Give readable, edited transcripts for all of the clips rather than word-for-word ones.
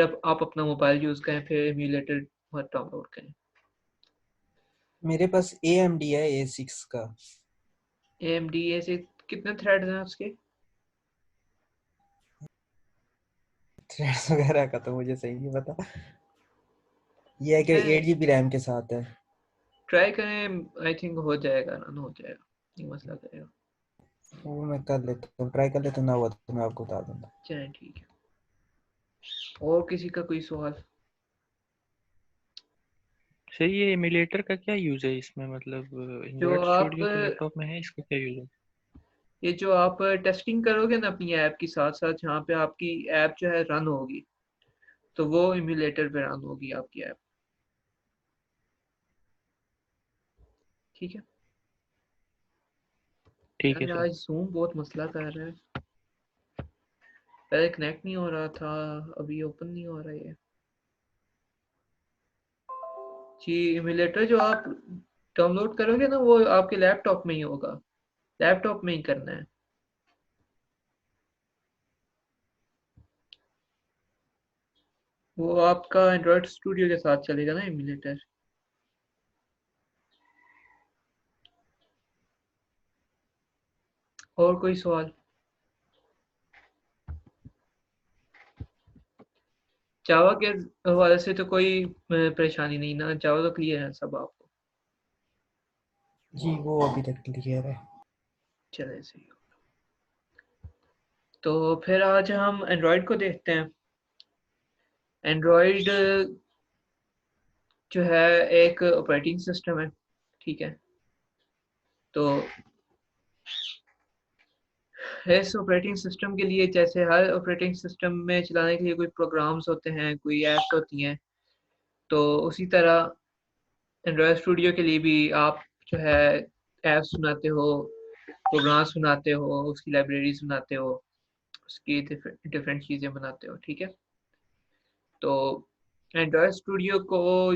आप अपना mobile use करें फिर एमुलेटर मत डाउनलोड करें। मेरे पास AMD है A6 का। AMD से कितने थ्रेड्स हैं उसके? थ्रेड्स वगैरह का तो मुझे सही नहीं पता। ये है कि मैं 8 GB रैम के साथ है। ट्राई करें, आई थिंक हो जाएगा, रन हो जाएगा, नहीं मसला करेगा। वो मैं कर लेता हूँ, ट्राई कर लेता हूँ, ना हुआ तो मैं आपको बता दूंगा। चलें ठीक है। और किसी का कोई सवाल? सर ये एमुलेटर का क्या यूज़ है इसमें, मतलब जो एंड्रॉयड आप स्टूडियो तो लैपटॉप में है, इसका क्या यूज़ है? ये जो आप टेस्टिंग करोगे ना अपनी ऐप की साथ साथ, जहाँ पे आपकी ऐप जो है रन होगी, तो वो इम्यूलेटर पे रन होगी आपकी ऐप। ठीक है ठीक है यार, सर। आज जूम बहुत मसला कर रहा है। पहले कनेक्ट नहीं हो रहा था, अभी ओपन नहीं हो रहा है जी। इम्यूलेटर जो आप डाउनलोड करोगे ना, वो आपके लैपटॉप में ही होगा, लैपटॉप में ही करना है। वो आपका एंड्रॉयड स्टूडियो के साथ चलेगा ना इम्यूलेटर। और कोई सवाल? जावा के हवाले से तो कोई परेशानी नहीं ना, जावा तो क्लियर है सब आपको। जी वो अभी तक क्लियर है। चले सही हो। तो फिर आज हम एंड्रॉयड को देखते हैं। एंड्रॉयड जो है एक ऑपरेटिंग सिस्टम है, ठीक है। तो इस ऑपरेटिंग सिस्टम के लिए, जैसे हर ऑपरेटिंग सिस्टम में चलाने के लिए कोई प्रोग्राम्स होते हैं, कोई ऐप्स होती हैं, तो उसी तरह एंड्रॉयड स्टूडियो के लिए भी आप जो है ऐप्स बनाते हो, प्रोग्राम्स बनाते हो, उसकी लाइब्रेरीज बनाते हो, उसकी डिफरेंट चीज़ें बनाते हो, ठीक है। तो एंड्रॉयड स्टूडियो को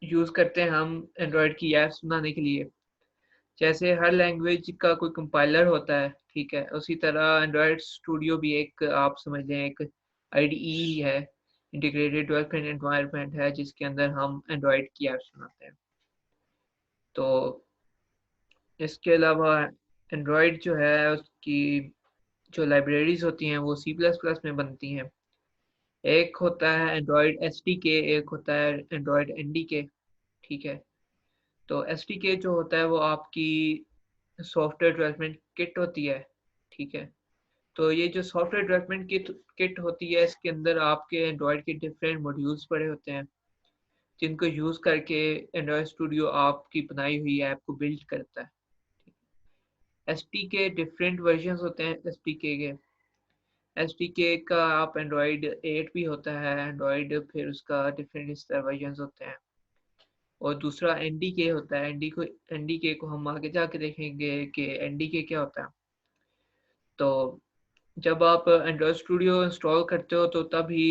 यूज़ करते हैं हम एंड्रॉयड की ऐप्स बनाने के लिए। जैसे हर लैंग्वेज का कोई कंपाइलर होता है, ठीक है, उसी तरह एंड्रॉयड स्टूडियो भी एक, आप समझ लें, एक आईडीई है, इंटीग्रेटेड डेवलपमेंट एनवायरनमेंट है, जिसके अंदर हम एंड्रॉयड की ऐप्स बनाते हैं। तो इसके अलावा एंड्रॉयड जो है उसकी जो लाइब्रेरीज होती हैं वो सी प्लस प्लस में बनती हैं। एक होता है एंड्रॉयड एस डी के, एक होता है एंड्रॉयड एन डी के, ठीक है। तो एस डी के जो होता है वो आपकी सॉफ्टवेयर डेवलपमेंट किट होती है, ठीक है। तो ये जो सॉफ्टवेयर डेवलपमेंट किट किट होती है, इसके अंदर आपके एंड्रॉयड के डिफरेंट मॉड्यूल्स पड़े होते हैं, जिनको यूज़ करके एंड्रॉयड स्टूडियो आपकी बनाई हुई ऐप को बिल्ड करता है। एस डी के डिफरेंट वर्जन होते हैं एस डी के। एस डी के का आप एंड्रॉयड 8 भी होता है एंड्रॉयड, फिर उसका डिफरेंट इस तरह वर्जन होते हैं। और दूसरा एन डी के होता है, एन डी के को हम आगे जाके देखेंगे कि एन डी के क्या होता है। तो जब आप एंड्रॉयड स्टूडियो इंस्टॉल करते हो तो तभी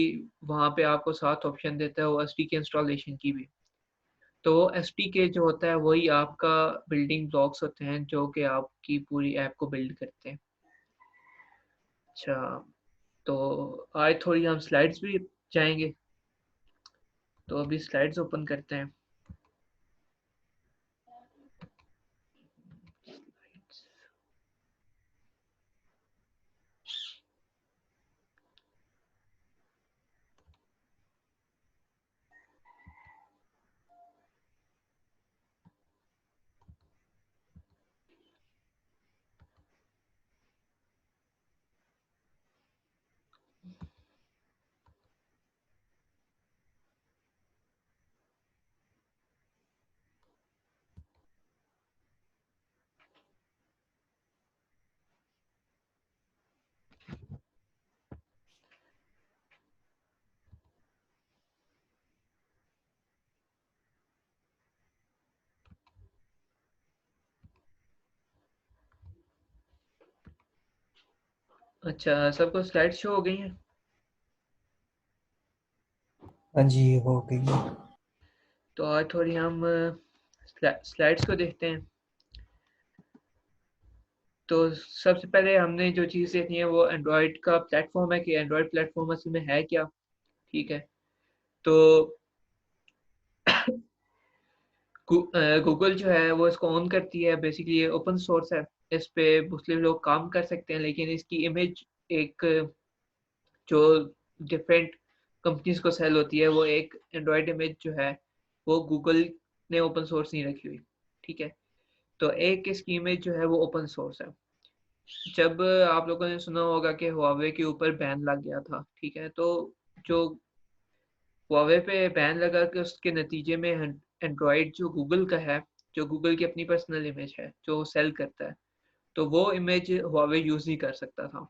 वहाँ पे आपको साथ ऑप्शन देता है वो एस डी के इंस्टॉलेशन की भी। तो एस डी के जो होता है वही आपका बिल्डिंग ब्लॉक्स होते हैं जो कि आपकी पूरी ऐप को बिल्ड करते हैं। अच्छा, तो आज थोड़ी हम स्लाइड्स भी जाएंगे, तो अभी स्लाइड्स ओपन करते हैं। अच्छा, सबको स्लाइड शो हो गई हैं? हाँ जी हो गई है। तो आज थोड़ी हम स्लाइड्स को देखते हैं। तो सबसे पहले हमने जो चीज़ देखनी है वो एंड्रॉयड का प्लेटफॉर्म है, कि एंड्रॉयड प्लेटफॉर्म असल में है क्या। ठीक है। तो गूगल जो है वो इसको ऑन करती है। बेसिकली ये ओपन सोर्स है, इस पे मुस्लिम लोग काम कर सकते हैं, लेकिन इसकी इमेज एक जो डिफरेंट कंपनीज को सेल होती है, वो एक एंड्रॉयड इमेज जो है वो गूगल ने ओपन सोर्स नहीं रखी हुई। ठीक है। तो एक इसकी इमेज जो है वो ओपन सोर्स है। जब आप लोगों ने सुना होगा कि हुआवे के ऊपर बैन लग गया था, ठीक है, तो जो हुआवे पे बैन लगा के उसके नतीजे में एंड्रॉयड जो गूगल का है, जो गूगल की अपनी पर्सनल इमेज है जो सेल करता है, तो वो इमेज हुआवे यूज नहीं कर सकता था।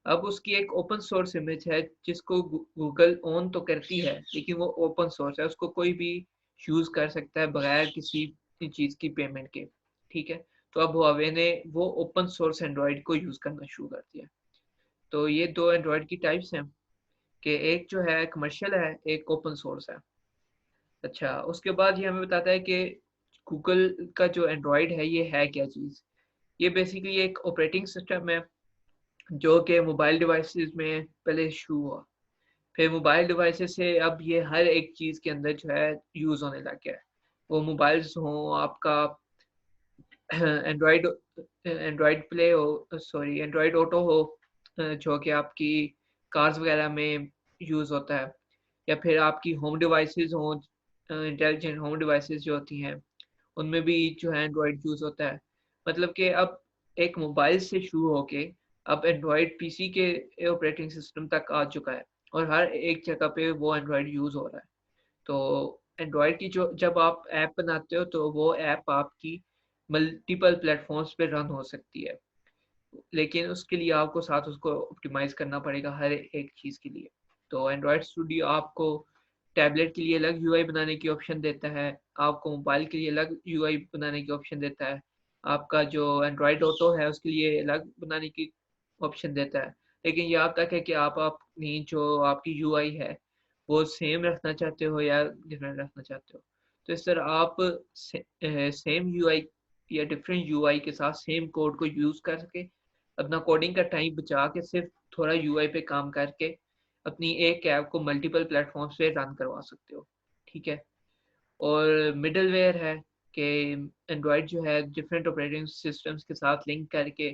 अब उसकी एक ओपन सोर्स इमेज है जिसको गूगल ऑन तो करती है, लेकिन वो ओपन सोर्स है, उसको कोई भी यूज कर सकता है बगैर किसी चीज की पेमेंट के। ठीक है। तो अब हुआवे ने वो ओपन सोर्स एंड्रॉयड को यूज करना शुरू कर दिया। तो ये दो एंड्रॉयड की टाइप्स हैं कि एक जो है कमर्शियल है, एक ओपन सोर्स है। अच्छा, उसके बाद ये हमें बताता है कि गूगल का जो एंड्रॉयड है ये है क्या चीज़। ये बेसिकली एक ऑपरेटिंग सिस्टम है जो कि मोबाइल डिवाइसेस में पहले शुरू हुआ, फिर मोबाइल डिवाइसेस से अब ये हर एक चीज़ के अंदर जो है यूज़ होने लग गया है। वो मोबाइल्स हों, आपका एंड्रॉयड एंड्रॉयड प्ले हो, सॉरी एंड्रॉयड ऑटो हो, जो कि आपकी कार्स वगैरह में यूज़ होता है, या फिर आपकी होम डिवाइसेस हों, इंटेलिजेंट होम डिवाइसेस जो होती हैं उनमें भी जो है एंड्रॉयड यूज़ होता है। मतलब कि अब एक मोबाइल से शुरू होके अब एंड्रॉयड पीसी के ऑपरेटिंग सिस्टम तक आ चुका है, और हर एक जगह पे वो एंड्रॉयड यूज़ हो रहा है। तो एंड्रॉयड की जो जब आप ऐप बनाते हो तो वो ऐप आपकी मल्टीपल प्लेटफॉर्म्स पे रन हो सकती है, लेकिन उसके लिए आपको साथ उसको ऑप्टिमाइज करना पड़ेगा हर एक चीज़ के लिए। तो एंड्रॉयड स्टूडियो आपको टैबलेट के लिए अलग यूआई बनाने की ऑप्शन देता है, आपको मोबाइल के लिए अलग यूआई बनाने की ऑप्शन देता है, आपका जो एंड्रॉयड ऑटो है उसके लिए अलग बनाने की ऑप्शन देता है। लेकिन ये आप तक है कि आप अपनी जो आपकी यूआई है वो सेम रखना चाहते हो या डिफरेंट रखना चाहते हो। तो इस तरह आप सेम यूआई या डिफरेंट यूआई के साथ सेम कोड को यूज़ करके अपना कोडिंग का टाइम बचा के सिर्फ थोड़ा यूआई पे काम करके अपनी एक ऐप को मल्टीपल प्लेटफॉर्म्स पे रन करवा सकते हो। ठीक है। और मिडलवेयर है कि एंड्रॉयड जो है डिफरेंट ऑपरेटिंग सिस्टम्स के साथ लिंक करके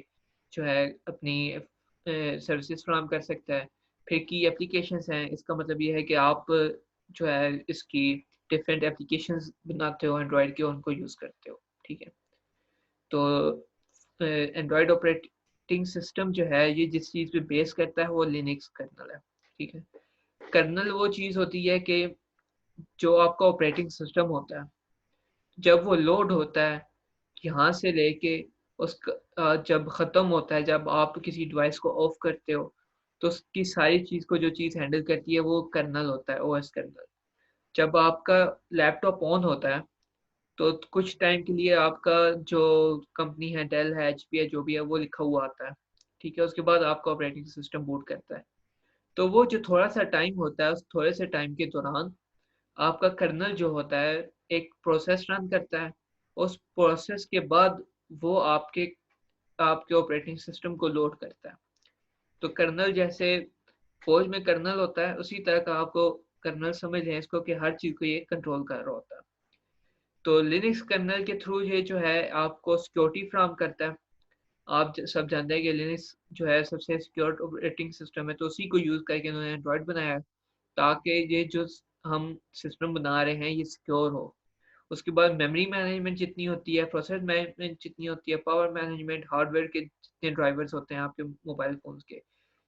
जो है अपनी सर्विसेज फ्राहम कर सकता है। फिर की एप्लीकेशंस हैं, इसका मतलब ये है कि आप जो है इसकी डिफरेंट एप्लीकेशंस बनाते हो एंड्रॉयड के, उनको यूज़ करते हो। ठीक है। तो एंड्रॉयड ऑपरेटिंग सिस्टम जो है ये जिस चीज़ पे बेस करता है वो लिनक्स कर्नल है। ठीक है। कर्नल वो चीज़ होती है कि जो आपका ऑपरेटिंग सिस्टम होता है जब वो लोड होता है यहाँ से लेके उसका जब ख़त्म होता है, जब आप किसी डिवाइस को ऑफ करते हो, तो उसकी सारी चीज़ को जो चीज़ हैंडल करती है वो कर्नल होता है, ओएस कर्नल। जब आपका लैपटॉप ऑन होता है तो कुछ टाइम के लिए आपका जो कंपनी है, डेल है, एचपी है, जो भी है वो लिखा हुआ आता है। ठीक है। उसके बाद आपका ऑपरेटिंग सिस्टम बूट करता है। तो वो जो थोड़ा सा टाइम होता है, उस थोड़े से टाइम के दौरान आपका कर्नल जो होता है एक प्रोसेस रन करता है। उस प्रोसेस के बाद वो आपके आपके ऑपरेटिंग सिस्टम को लोड करता है। तो कर्नल जैसे फौज में कर्नल होता है, उसी तरह का आपको कर्नल समझ लें इसको कि हर चीज़ को ये कंट्रोल कर रहा होता है। तो लिनक्स कर्नल के थ्रू ये जो है आपको सिक्योरिटी फ्राहम करता है। आप सब जानते हैं कि लिनक्स जो है सबसे सिक्योर ऑपरेटिंग सिस्टम है, तो उसी को यूज़ करके उन्होंने एंड्रॉयड बनाया है ताकि ये जो हम सिस्टम बना रहे हैं ये सिक्योर हो। उसके बाद मेमोरी मैनेजमेंट जितनी होती है, प्रोसेस मैनेजमेंट जितनी होती है, पावर मैनेजमेंट, हार्डवेयर के जितने ड्राइवर्स होते हैं आपके मोबाइल फ़ोन्स के,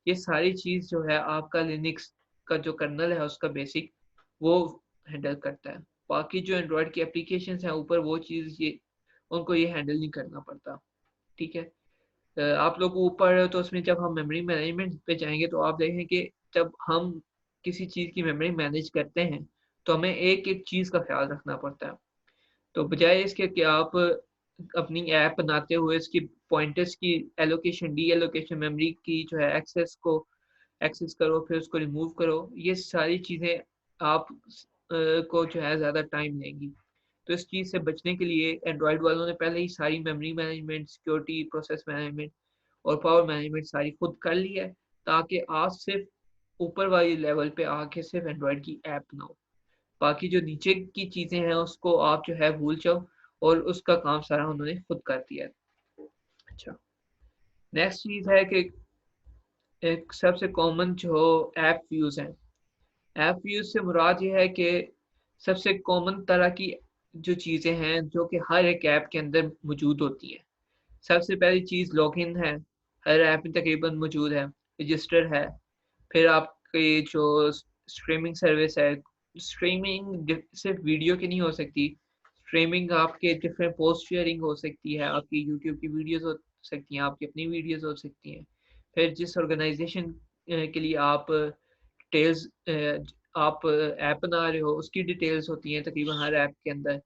ये सारी चीज़ जो है आपका लिनक्स का जो कर्नल है उसका बेसिक वो हैंडल करता है। बाकी जो एंड्रॉयड की एप्लीकेशंस हैं ऊपर वो चीज़ ये उनको ये हैंडल नहीं करना पड़ता। ठीक है। आप लोग ऊपर तो उसमें जब हम मेमोरी मैनेजमेंट पे जाएंगे तो आप देखें कि जब हम किसी चीज़ की मेमोरी मैनेज करते हैं तो हमें एक एक चीज़ का ख्याल रखना पड़ता है। तो बजाय इसके कि आप अपनी ऐप बनाते हुए इसकी पॉइंटर्स की एलोकेशन डी एलोकेशन मेमोरी की जो है एक्सेस को एक्सेस करो, फिर उसको रिमूव करो, ये सारी चीज़ें आप को जो है ज़्यादा टाइम लेंगी। तो इस चीज़ से बचने के लिए एंड्रॉयड वालों ने पहले ही सारी memory management, security, process management और पावर मैनेजमेंट सारी खुद कर ली है, ताकि आप सिर्फ ऊपर वाली लेवल पे आके सिर्फ एंड्रॉयड की ऐप बनाओ, बाकी जो नीचे की चीज़ें हैं उसको आप जो है भूल जाओ, और उसका काम सारा उन्होंने खुद कर दिया है। अच्छा, नेक्स्ट चीज़ है कि एक सबसे कॉमन जो ऐप व्यूज़ हैं, ऐप व्यूज़ से मुराद ये है कि सबसे कॉमन तरह की जो चीज़ें हैं जो कि हर एक ऐप के अंदर मौजूद होती हैं। सबसे पहली चीज़ लॉगिन है, हर ऐप में तकरीबन मौजूद है, रजिस्टर है, फिर आपकी जो स्ट्रीमिंग सर्विस है, स्ट्रीमिंग सिर्फ वीडियो की नहीं हो सकती, स्ट्रीमिंग आपके डिफरेंट पोस्ट शेयरिंग हो सकती है, आपकी यूट्यूब की वीडियोस हो सकती हैं, आपकी अपनी वीडियोस हो सकती हैं। फिर जिस ऑर्गेनाइजेशन के लिए आप डिटेल्स आप ऐप बना रहे हो उसकी डिटेल्स होती हैं तकरीबन हर ऐप के अंदर।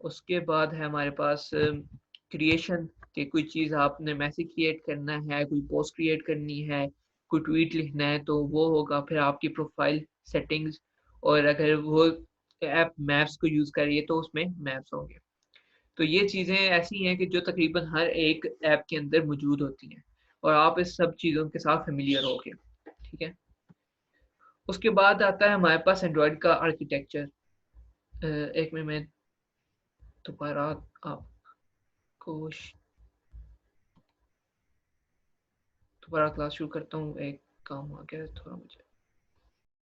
उसके बाद है हमारे पास क्रिएशन, कि कोई चीज़ आपने मैसेज क्रिएट करना है, कोई पोस्ट क्रिएट करनी है, कोई ट्वीट लिखना है तो वो होगा। फिर आपकी प्रोफाइल सेटिंग्स, और अगर वो ऐप मैप्स को यूज़ कर रही है तो उसमें मैप्स होंगे। तो ये चीज़ें ऐसी हैं कि जो तकरीबन हर एक ऐप के अंदर मौजूद होती हैं, और आप इस सब चीज़ों के साथ फ़ैमिलियर होगे, ठीक है? उसके बाद आता है हमारे पास एंड्रॉयड का आर्किटेक्चर। एक में मैं दोबारा आपको दोबारा क्लास शुरू करता हूँ, एक काम आ गया है थोड़ा मुझे।